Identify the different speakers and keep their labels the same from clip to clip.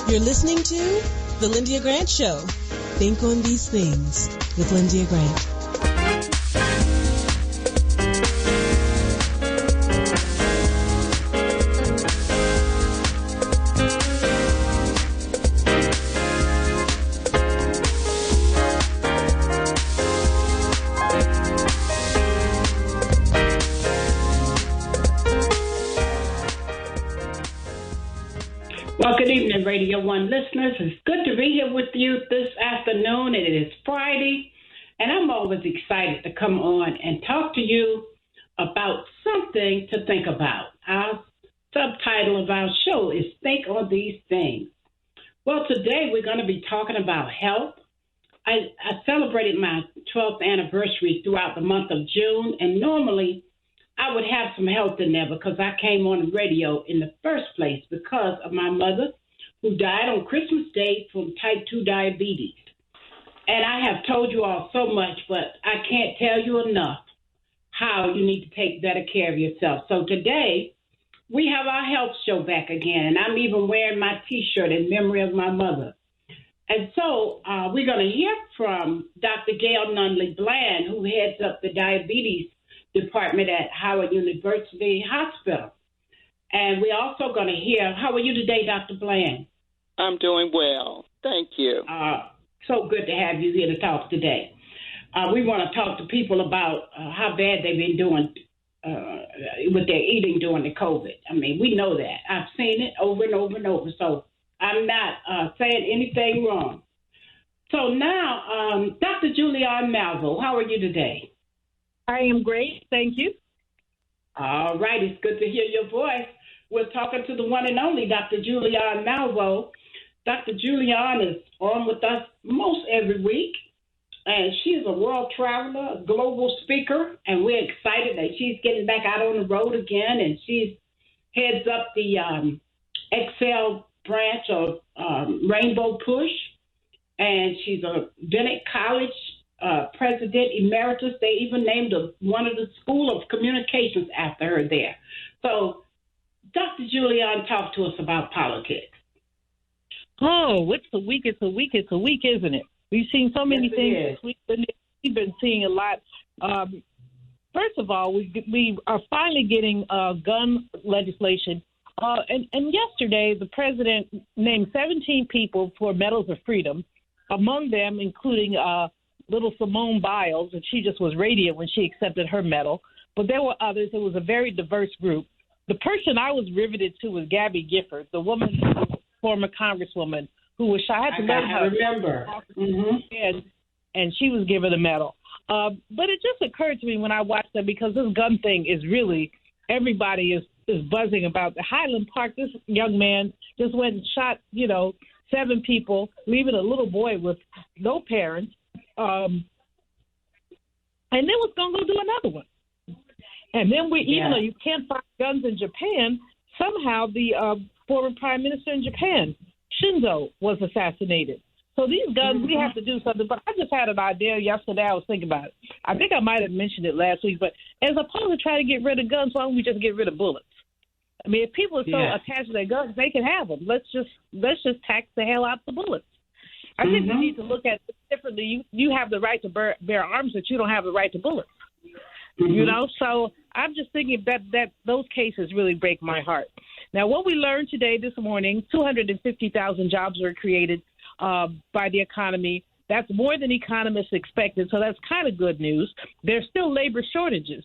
Speaker 1: You're listening to The Lyndia Grant Show. Think on these things with Lyndia Grant.
Speaker 2: Well, good evening, Radio 1 listeners. It's good to be here with you this afternoon. It is Friday, and I'm always excited to come on and talk to you about something to think about. Our subtitle of our show is Think on These Things. Well, today we're going to be talking about health. I celebrated my 12th anniversary throughout the month of June, and normally I would have some health in there because I came on the radio in the first place because of my mother who died on Christmas Day from type 2 diabetes. And I have told you all so much, but I can't tell you enough how you need to take better care of yourself. So today we have our health show back again, and I'm even wearing my T-shirt in memory of my mother. And so we're going to hear from Dr. Gail Nunlee-Bland, who heads up the diabetes department at Howard University Hospital. And we're also going to hear, how are you today, Dr. Bland?
Speaker 3: I'm doing well. Thank you.
Speaker 2: So good to have you here to talk today. We want to talk to people about how bad they've been doing with their eating during the COVID. I mean, we know that. I've seen it over and over and over. So I'm not saying anything wrong. So now, Dr. Julianne Malvo, how are you today?
Speaker 4: I am great. Thank you.
Speaker 2: All right. It's good to hear your voice. We're talking to the one and only Dr. Julianne Malvo. Dr. Julianne is on with us most every week, and she is a world traveler, a global speaker, and we're excited that she's getting back out on the road again, and she heads up the Excel branch of Rainbow Push, and she's a Bennett College President Emeritus. They even named one of the School of Communications after her there. So, Dr. Julianne, talk to us about politics.
Speaker 4: Oh, it's a week, isn't it? We've seen so many things this week. We've been seeing a lot. First of all, we are finally getting gun legislation. And yesterday, the president named 17 people for Medals of Freedom, among them including little Simone Biles, and she just was radiant when she accepted her medal. But there were others. It was a very diverse group. The person I was riveted to was Gabby Gifford, the woman, former congresswoman, who was shot. I
Speaker 2: remember. Mm-hmm.
Speaker 4: And she was given a medal. But it just occurred to me when I watched that, because this gun thing is really, everybody is buzzing about. The Highland Park, this young man just went and shot, 7 people, leaving a little boy with no parents. And then was going to go do another one. And then even though you can't find guns in Japan, somehow the former prime minister in Japan, Shinzo, was assassinated. So these guns, we have to do something. But I just had an idea yesterday. I was thinking about it. I think I might have mentioned it last week. But as opposed to trying to get rid of guns, why don't we just get rid of bullets? I mean, if people are so attached to their guns, they can have them. Let's just tax the hell out the bullets. I think we need to look at it differently. You have the right to bear arms, but you don't have the right to bullets. So I'm just thinking that those cases really break my heart. Now, what we learned today, this morning, 250,000 jobs were created by the economy. That's more than economists expected, so that's kind of good news. There's still labor shortages,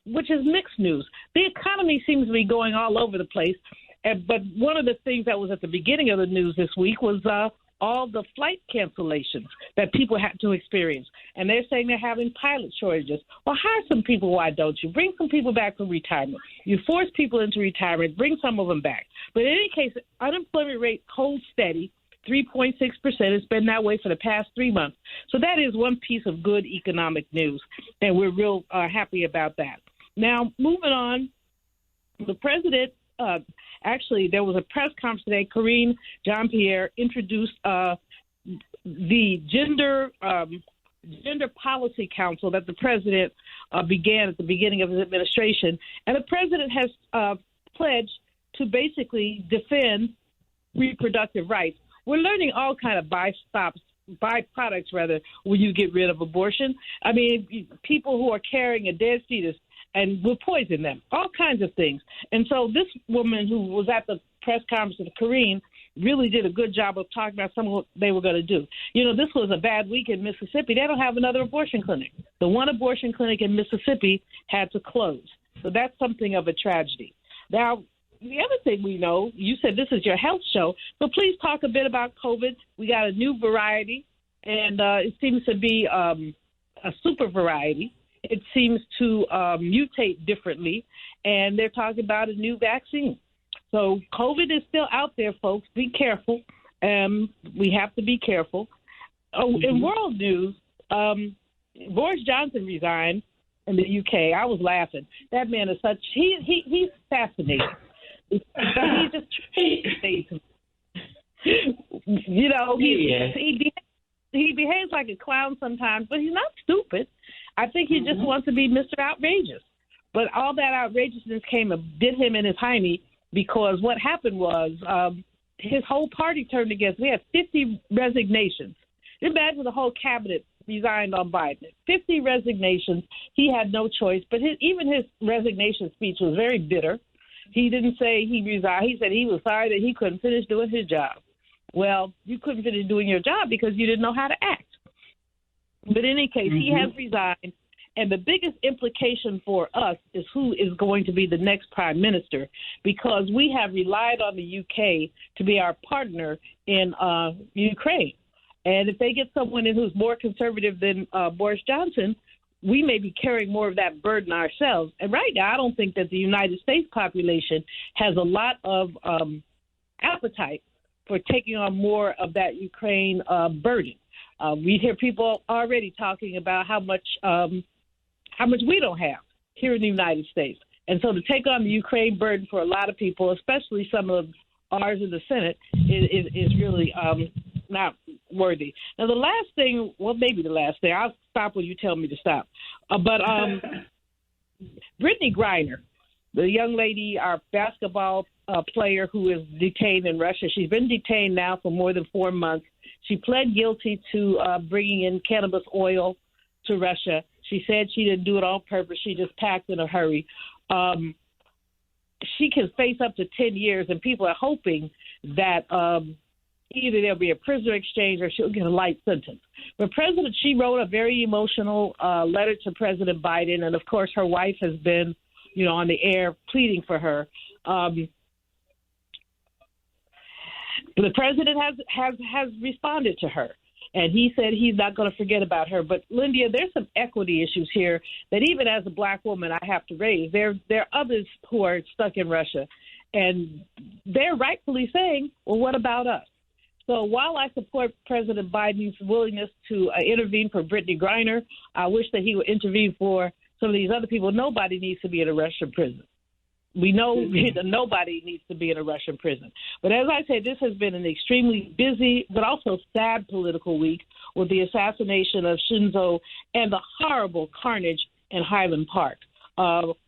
Speaker 4: which is mixed news. The economy seems to be going all over the place, but one of the things that was at the beginning of the news this week was all the flight cancellations that people had to experience. And they're saying they're having pilot shortages. Well, hire some people. Why don't you? Bring some people back from retirement. You force people into retirement. Bring some of them back. But in any case, unemployment rate holds steady, 3.6%. It's been that way for the past 3 months. So that is one piece of good economic news, and we're real happy about that. Now, moving on, the president actually, there was a press conference today. Karine Jean-Pierre introduced the Gender Policy Council that the president began at the beginning of his administration. And the president has pledged to basically defend reproductive rights. We're learning all kind of byproducts, when you get rid of abortion. I mean, people who are carrying a dead fetus and will poison them, all kinds of things. And so this woman who was at the press conference with Karine really did a good job of talking about some of what they were going to do. You know, this was a bad week in Mississippi. They don't have another abortion clinic. The one abortion clinic in Mississippi had to close. So that's something of a tragedy. Now, the other thing we know, you said this is your health show, so please talk a bit about COVID. We got a new variety, and it seems to be a super variety. It seems to mutate differently, and they're talking about a new vaccine. So COVID is still out there, folks. Be careful. We have to be careful. Oh, in world news, Boris Johnson resigned in the UK. I was laughing. That man is he's fascinating. He just you know, he behaves like a clown sometimes, but he's not stupid. I think he just wants to be Mr. Outrageous. But all that outrageousness came and did him in his hiney, because what happened was his whole party turned against him. We had 50 resignations. Imagine the whole cabinet resigned on Biden. 50 resignations. He had no choice. But even his resignation speech was very bitter. He didn't say he resigned. He said he was sorry that he couldn't finish doing his job. Well, you couldn't finish doing your job because you didn't know how to act. But in any case, he has resigned. And the biggest implication for us is who is going to be the next prime minister, because we have relied on the UK to be our partner in Ukraine. And if they get someone in who's more conservative than Boris Johnson, we may be carrying more of that burden ourselves. And right now, I don't think that the United States population has a lot of appetite for taking on more of that Ukraine burden. We hear people already talking about how much we don't have here in the United States. And so to take on the Ukraine burden for a lot of people, especially some of ours in the Senate, is really not worthy. Now, the last thing, well, maybe the last thing, I'll stop when you tell me to stop. But Brittany Griner, the young lady, our basketball player who is detained in Russia, she's been detained now for more than 4 months. She pled guilty to bringing in cannabis oil to Russia. She said she didn't do it on purpose. She just packed in a hurry. She can face up to 10 years, and people are hoping that either there'll be a prisoner exchange or she'll get a light sentence. But she wrote a very emotional letter to President Biden, and, of course, her wife has been, on the air pleading for her. The president has responded to her, and he said he's not going to forget about her. But, Lyndia, there's some equity issues here that even as a black woman I have to raise. There are others who are stuck in Russia, and they're rightfully saying, well, what about us? So while I support President Biden's willingness to intervene for Brittany Griner, I wish that he would intervene for some of these other people. Nobody needs to be in a Russian prison. We know that nobody needs to be in a Russian prison. But as I said, this has been an extremely busy but also sad political week with the assassination of Shinzo and the horrible carnage in Highland Park.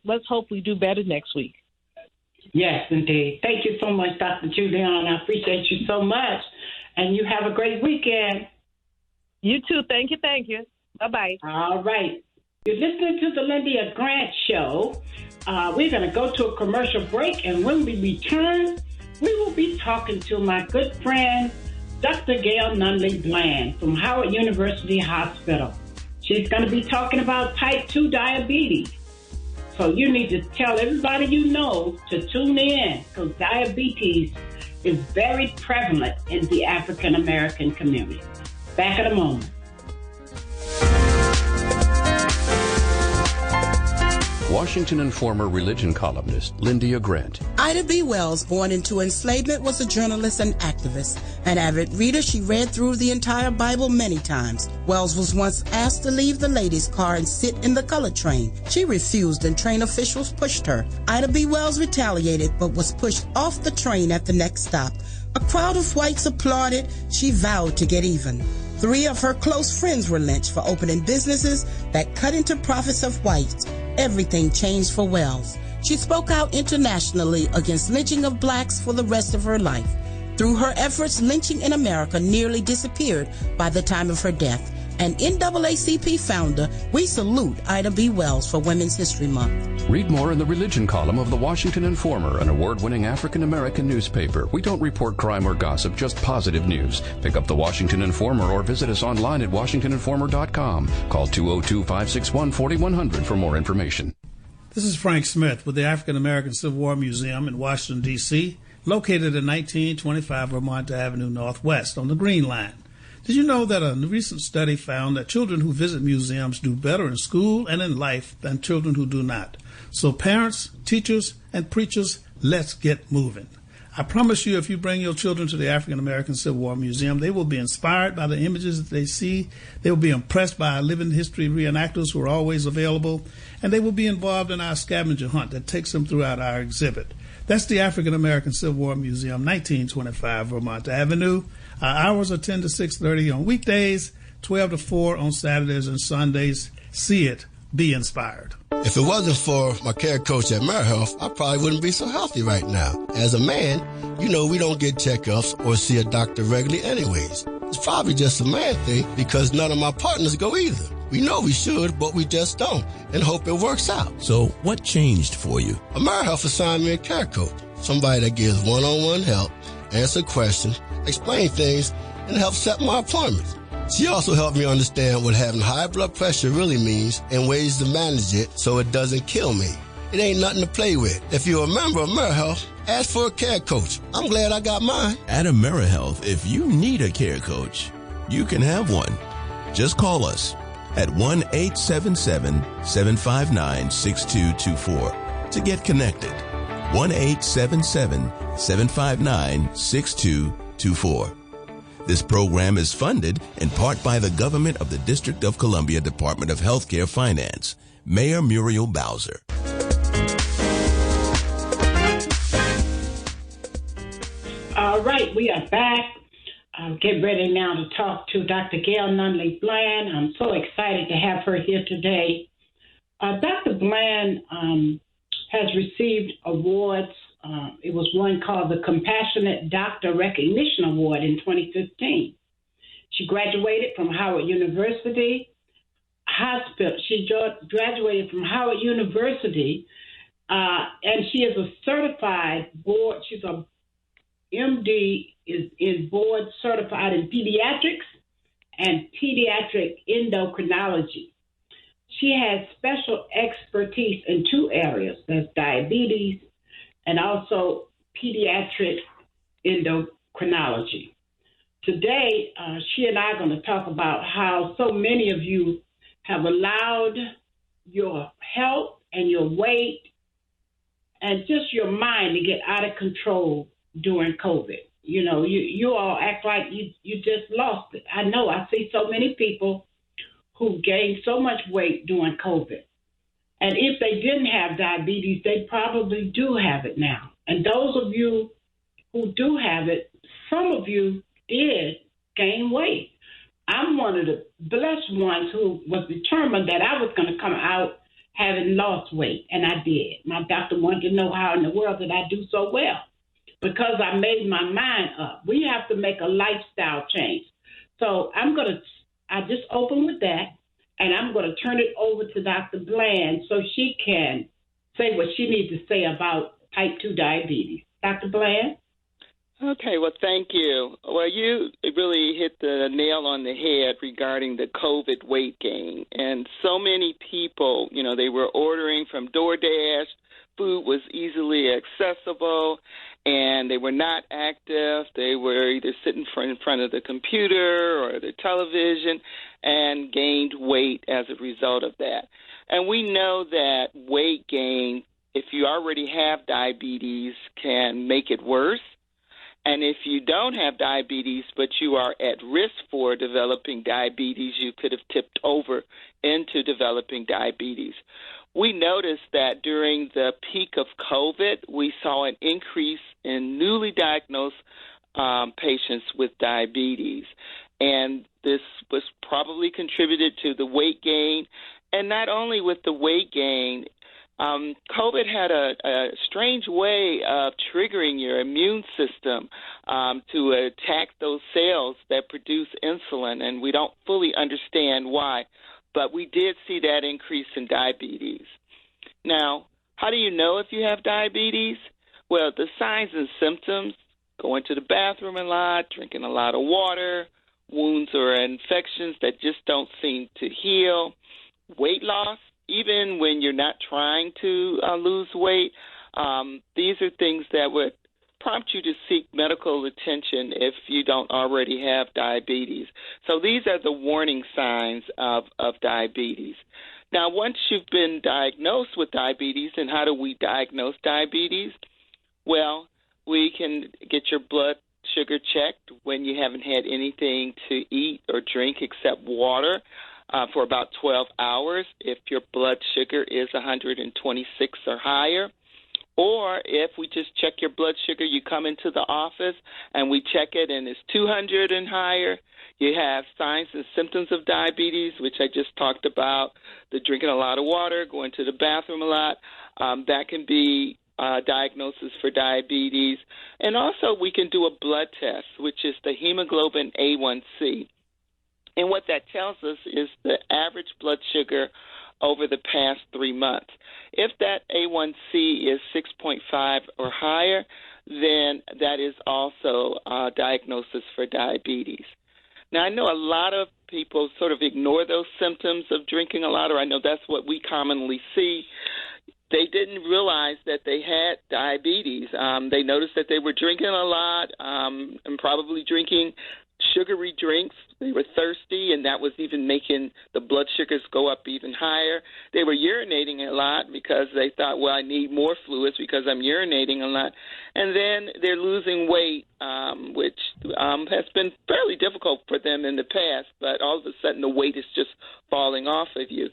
Speaker 4: Let's hope we do better next week.
Speaker 2: Yes, indeed. Thank you so much, Dr. Julian. I appreciate you so much. And you have a great weekend.
Speaker 4: You too. Thank you. Bye-bye.
Speaker 2: All right. You're listening to the Lyndia Grant Show. We're going to go to a commercial break, and when we return, we will be talking to my good friend, Dr. Gail Nunlee-Bland from Howard University Hospital. She's going to be talking about type 2 diabetes. So you need to tell everybody you know to tune in, because diabetes is very prevalent in the African American community. Back in a moment.
Speaker 5: Washington and former religion columnist Lyndia Grant.
Speaker 6: Ida B. Wells, born into enslavement, was a journalist and activist. An avid reader, she read through the entire Bible many times. Wells was once asked to leave the ladies' car and sit in the colored train. She refused, and train officials pushed her. Ida B. Wells retaliated, but was pushed off the train at the next stop. A crowd of whites applauded. She vowed to get even. 3 of her close friends were lynched for opening businesses that cut into profits of whites. Everything changed for Wells. She spoke out internationally against lynching of blacks for the rest of her life. Through her efforts, lynching in America nearly disappeared by the time of her death. And NAACP founder, we salute Ida B. Wells for Women's History Month.
Speaker 5: Read more in the religion column of the Washington Informer, an award-winning African-American newspaper. We don't report crime or gossip, just positive news. Pick up the Washington Informer or visit us online at WashingtonInformer.com. Call 202-561-4100 for more information.
Speaker 7: This is Frank Smith with the African American Civil War Museum in Washington, D.C., located at 1925 Vermont Avenue Northwest on the Green Line. Did you know that a recent study found that children who visit museums do better in school and in life than children who do not? So parents, teachers, and preachers, let's get moving. I promise you, if you bring your children to the African American Civil War Museum, they will be inspired by the images that they see. They will be impressed by our living history reenactors who are always available, and they will be involved in our scavenger hunt that takes them throughout our exhibit. That's the African American Civil War Museum, 1925 Vermont Avenue. Our hours are 10 to 6:30 on weekdays, 12 to 4 on Saturdays and Sundays. See it. Be inspired.
Speaker 8: If it wasn't for my care coach at AmeriHealth, I probably wouldn't be so healthy right now. As a man, you know we don't get checkups or see a doctor regularly anyways. It's probably just a man thing because none of my partners go either. We know we should, but we just don't, and hope it works out.
Speaker 9: So what changed for you?
Speaker 8: AmeriHealth assigned me a care coach, somebody that gives one-on-one help, answer questions, explain things, and help set my appointments. She also helped me understand what having high blood pressure really means and ways to manage it so it doesn't kill me. It ain't nothing to play with. If you're a member of AmeriHealth, ask for a care coach. I'm glad I got mine.
Speaker 9: At AmeriHealth, if you need a care coach, you can have one. Just call us at 1-877-759-6224 to get connected. 1-877-759-6224. This program is funded in part by the government of the District of Columbia Department of Healthcare Finance. Mayor Muriel Bowser.
Speaker 2: All right, we are back. Get ready now to talk to Dr. Gail Nunlee-Bland. I'm so excited to have her here today. Dr. Bland has received awards. It was one called the Compassionate Doctor Recognition Award in 2015. She graduated from Howard University Hospital. She graduated from Howard University, and she is a certified board. She's a MD, is board certified in pediatrics and pediatric endocrinology. She has special expertise in two areas. That's diabetes and also pediatric endocrinology. Today, she and I are going to talk about how so many of you have allowed your health and your weight and just your mind to get out of control during COVID. You know, you all act like you just lost it. I know I see so many people who gained so much weight during COVID. And if they didn't have diabetes, they probably do have it now. And those of you who do have it, some of you did gain weight. I'm one of the blessed ones who was determined that I was going to come out having lost weight, and I did. My doctor wanted to know how in the world did I do so well, because I made my mind up. We have to make a lifestyle change. So I just open with that. And I'm going to turn it over to Dr. Bland so she can say what she needs to say about type 2 diabetes. Dr. Bland?
Speaker 3: Okay, well, thank you. Well, you really hit the nail on the head regarding the COVID weight gain. And so many people, you know, they were ordering from DoorDash. Food was easily accessible, and they were not active. They were either sitting in front of the computer or the television and gained weight as a result of that. And we know that weight gain, if you already have diabetes, can make it worse. And if you don't have diabetes, but you are at risk for developing diabetes, you could have tipped over into developing diabetes. We noticed that during the peak of COVID, we saw an increase in newly diagnosed patients with diabetes. And this was probably contributed to the weight gain. And not only with the weight gain, COVID had a strange way of triggering your immune system to attack those cells that produce insulin, and we don't fully understand why. But we did see that increase in diabetes. Now, how do you know if you have diabetes? Well, the signs and symptoms: going to the bathroom a lot, drinking a lot of water, wounds or infections that just don't seem to heal, weight loss, even when you're not trying to lose weight. These are things that would prompt you to seek medical attention if you don't already have diabetes. So these are the warning signs of diabetes. Now, once you've been diagnosed with diabetes, and how do we diagnose diabetes? Well, we can get your blood sugar checked when you haven't had anything to eat or drink except water for about 12 hours if your blood sugar is 126 or higher. Or if we just check your blood sugar, you come into the office and we check it and it's 200 and higher, you have signs and symptoms of diabetes, which I just talked about, the drinking a lot of water, going to the bathroom a lot. That can be diagnosis for diabetes. And also we can do a blood test, which is the hemoglobin A1C. And what that tells us is the average blood sugar over the past 3 months. If that A1C is 6.5 or higher, then that is also a diagnosis for diabetes. Now, I know a lot of people sort of ignore those symptoms of drinking a lot, or I know that's what we commonly see. They didn't realize that they had diabetes. They noticed that they were drinking a lot and probably drinking sugary drinks. They were thirsty, and that was even making the blood sugars go up even higher. They were urinating a lot because they thought, well, I need more fluids because I'm urinating a lot. And then they're losing weight, which has been fairly difficult for them in the past, but all of a sudden the weight is just falling off of you.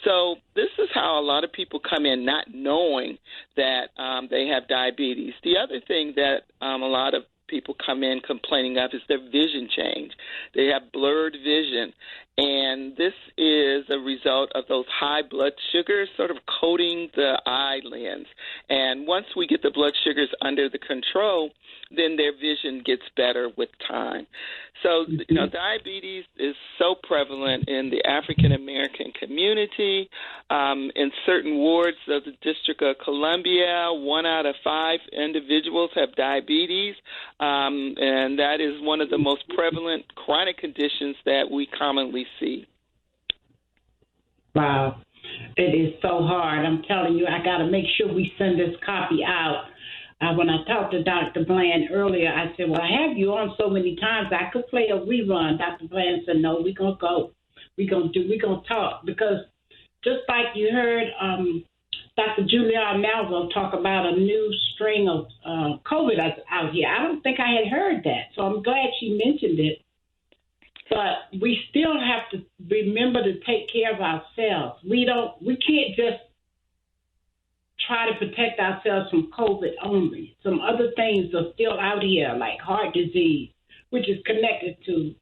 Speaker 3: So this is how a lot of people come in not knowing that they have diabetes. The other thing that a lot of people come in complaining of is their vision change. They have blurred vision, and this is a result of those high blood sugars sort of coating the eyelids. And once we get the blood sugars under the control, then their vision gets better with time. So, diabetes is so prevalent in the African-American community. In certain wards of the District of Columbia, 1 out of 5 individuals have diabetes, and that is one of the most prevalent chronic conditions that we commonly see.
Speaker 2: Wow. It is so hard. I'm telling you, I got to make sure we send this copy out. When I talked to Dr. Bland earlier, I said, well, I have you on so many times, I could play a rerun. Dr. Bland said, no, we're going to go. We're going to talk. Because just like you heard Dr. Julia Malvo talk about a new string of COVID out here, I don't think I had heard that. So I'm glad she mentioned it. But we still have to remember to take care of ourselves. We can't just try to protect ourselves from COVID only. Some other things are still out here, like heart disease, which is connected to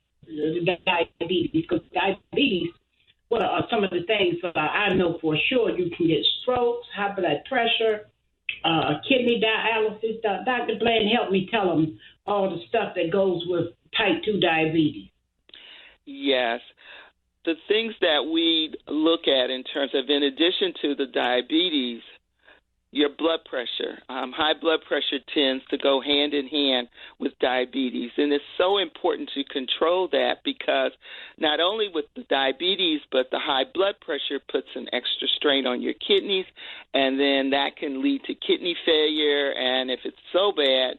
Speaker 2: diabetes. Because diabetes, what are some of the things that I know for sure? You can get strokes, high blood pressure, kidney dialysis. Dr. Bland, help me tell them all the stuff that goes with type 2 diabetes.
Speaker 3: Yes. The things that we look at in terms of, in addition to the diabetes, your blood pressure. High blood pressure tends to go hand in hand with diabetes, and it's so important to control that because not only with the diabetes, but the high blood pressure puts an extra strain on your kidneys, and then that can lead to kidney failure, and if it's so bad,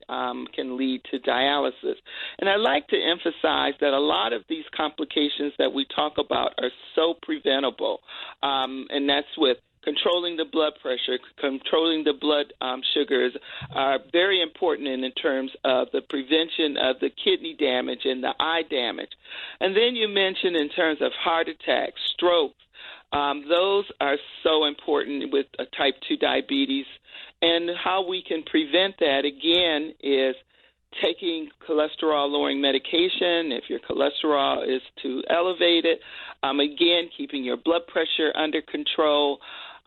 Speaker 3: can lead to dialysis. And I'd like to emphasize that a lot of these complications that we talk about are so preventable, and that's with controlling the blood pressure, controlling the blood sugars are very important in terms of the prevention of the kidney damage and the eye damage. And then you mentioned in terms of heart attacks, strokes. Those are so important with type 2 diabetes. And how we can prevent that, again, is taking cholesterol-lowering medication if your cholesterol is too elevated. Again, keeping your blood pressure under control.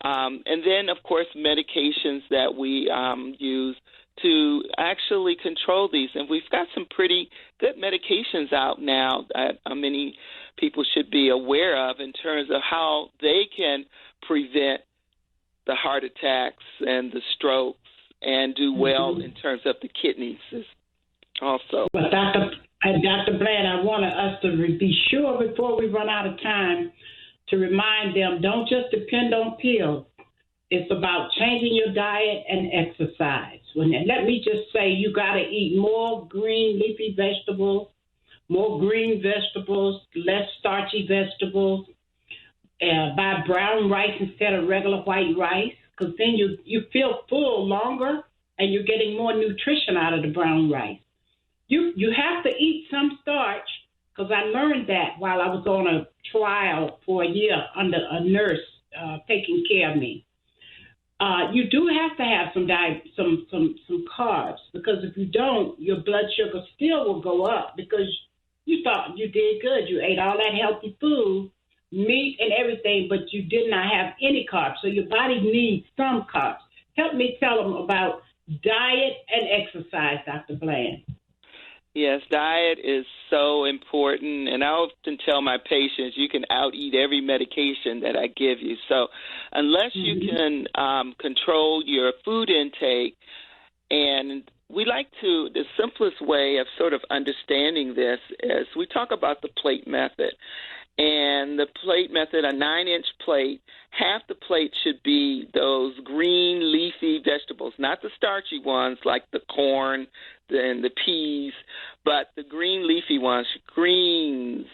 Speaker 3: And then, of course, medications that we use to actually control these. And we've got some pretty good medications out now that many people should be aware of in terms of how they can prevent the heart attacks and the strokes and do well in terms of the kidneys also.
Speaker 2: But Dr. Bland, I want us to be sure before we run out of time to remind them, don't just depend on pills. It's about changing your diet and exercise. And let me just say, you got to eat more green leafy vegetables, more green vegetables, less starchy vegetables. Buy brown rice instead of regular white rice, because then you feel full longer and you're getting more nutrition out of the brown rice. You have to eat some starch, because I learned that while I was on a trial for a year under a nurse taking care of me. You do have to have some carbs, because if you don't, your blood sugar still will go up because you thought you did good. You ate all that healthy food, meat and everything, but you did not have any carbs. So your body needs some carbs. Help me tell them about diet and exercise, Dr. Bland.
Speaker 3: Yes, diet is so important, and I often tell my patients you can out-eat every medication that I give you. So unless you can control your food intake, and we like to, the simplest way of sort of understanding this is we talk about the plate method. And the plate method, a 9-inch plate, half the plate should be those green leafy vegetables, not the starchy ones like the corn and the peas, but the green leafy ones, greens,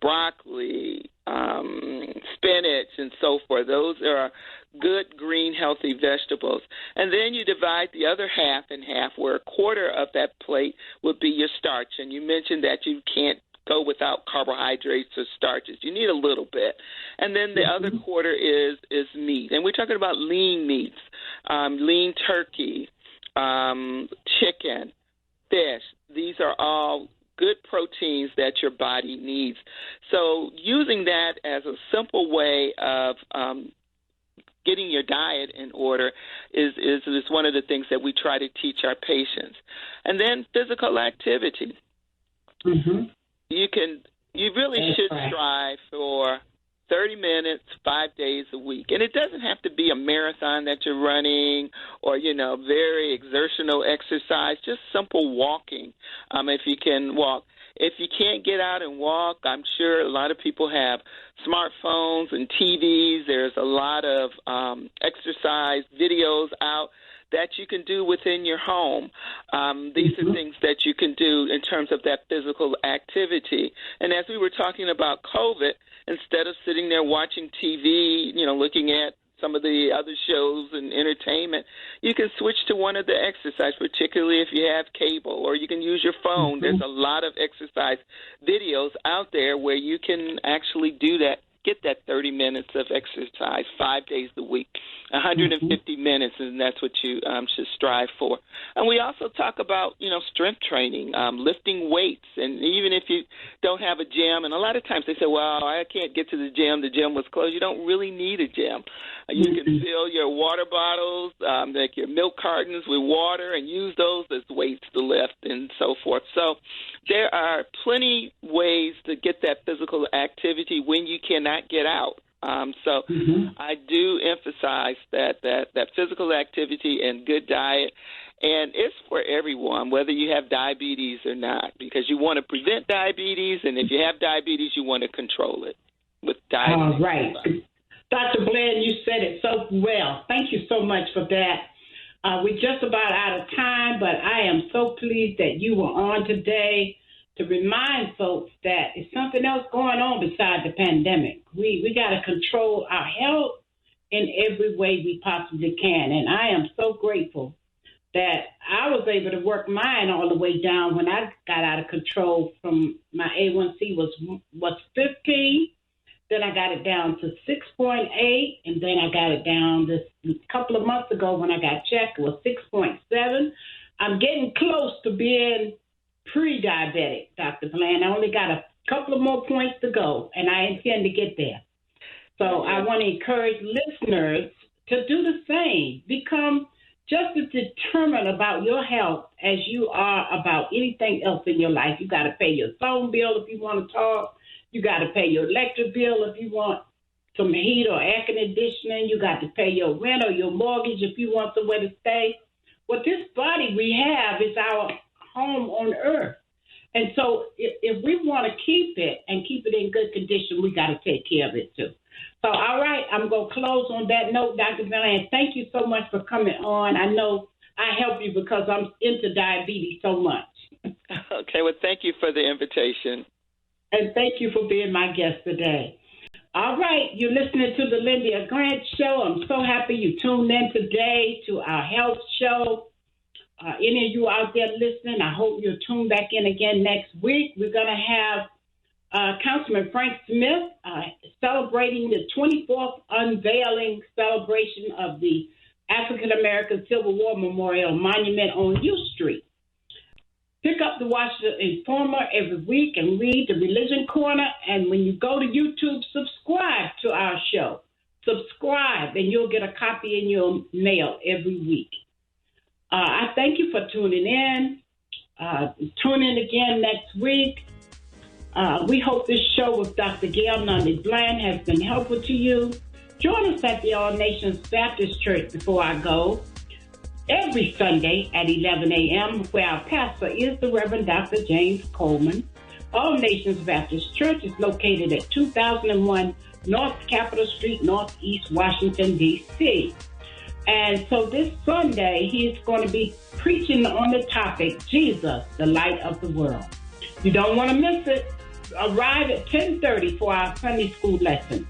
Speaker 3: broccoli, spinach, and so forth. Those are good green healthy vegetables. And then you divide the other half in half, where a quarter of that plate would be your starch. And you mentioned that you can't go without carbohydrates or starches. You need a little bit. And then the other quarter is meat. And we're talking about lean meats, lean turkey, chicken, fish. These are all good proteins that your body needs. So using that as a simple way of getting your diet in order is one of the things that we try to teach our patients. And then physical activity. You really should strive for 30 minutes, 5 days a week. And it doesn't have to be a marathon that you're running or, very exertional exercise, just simple walking, if you can walk. If you can't get out and walk, I'm sure a lot of people have smartphones and TVs. There's a lot of exercise videos out that you can do within your home. These are things that you can do in terms of that physical activity. And as we were talking about COVID, instead of sitting there watching TV, looking at some of the other shows and entertainment, you can switch to one of the exercise, particularly if you have cable, or you can use your phone. There's a lot of exercise videos out there where you can actually do that. Get that 30 minutes of exercise 5 days a week, 150 minutes, and that's what you should strive for. And we also talk about, strength training, lifting weights, and even if you don't have a gym, and a lot of times they say, well, I can't get to the gym was closed. You don't really need a gym. You can fill your water bottles, like your milk cartons with water, and use those as weights to lift and so forth. So there are plenty ways to get that physical activity when you cannot get out. I do emphasize that physical activity and good diet, and it's for everyone, whether you have diabetes or not, because you want to prevent diabetes, and if you have diabetes, you want to control it with diet.
Speaker 2: All right. Dr. Bland, you said it so well. Thank you so much for that. We're just about out of time, but I am so pleased that you were on today to remind folks that it's something else going on besides the pandemic. We got to control our health in every way we possibly can. And I am so grateful that I was able to work mine all the way down when I got out of control. From my A1C was 15. Then I got it down to 6.8, and then I got it down this couple of months ago when I got checked. It was 6.7. I'm getting close to being pre-diabetic, Dr. Bland. I only got a couple of more points to go, and I intend to get there. So I want to encourage listeners to do the same. Become just as determined about your health as you are about anything else in your life. You got to pay your phone bill if you want to talk. You got to pay your electric bill if you want some heat or air conditioning. You got to pay your rent or your mortgage if you want somewhere to stay. Well, this body we have is our home on earth. And so if we want to keep it and keep it in good condition, we got to take care of it too. So, all right, I'm going to close on that note, Dr. Bland. Thank you so much for coming on. I know I help you because I'm into diabetes so much.
Speaker 3: Okay, well, thank you for the invitation.
Speaker 2: And thank you for being my guest today. All right, you're listening to the Lyndia Grant Show. I'm so happy you tuned in today to our health show. Any of you out there listening, I hope you'll tune back in again next week. We're going to have Councilman Frank Smith celebrating the 24th unveiling celebration of the African American Civil War Memorial Monument on U Street. Pick up the Washington Informer every week and read the Religion Corner. And when you go to YouTube, subscribe to our show. Subscribe, and you'll get a copy in your mail every week. I thank you for tuning in. Tune in again next week. We hope this show with Dr. Gail Nunlee-Bland has been helpful to you. Join us at the All Nations Baptist Church before I go every Sunday at 11 a.m., where our pastor is the Reverend Dr. James Coleman. All Nations Baptist Church is located at 2001 North Capitol Street, Northeast Washington, D.C. And so this Sunday, he's going to be preaching on the topic, Jesus, the Light of the World. You don't want to miss it. Arrive at 10:30 for our Sunday school lesson.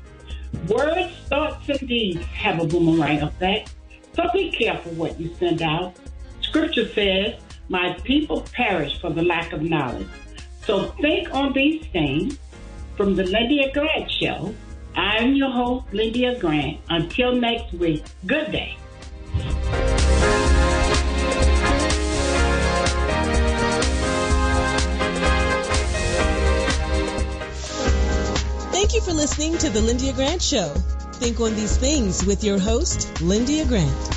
Speaker 2: Words, thoughts, and deeds have a boomerang effect, so be careful what you send out. Scripture says, my people perish for the lack of knowledge. So think on these things. From the Lyndia Grant Show, I'm your host, Lyndia Grant. Until next week, good day.
Speaker 1: Thank you for listening to the Lyndia Grant Show. Think on these things with your host, Lyndia Grant.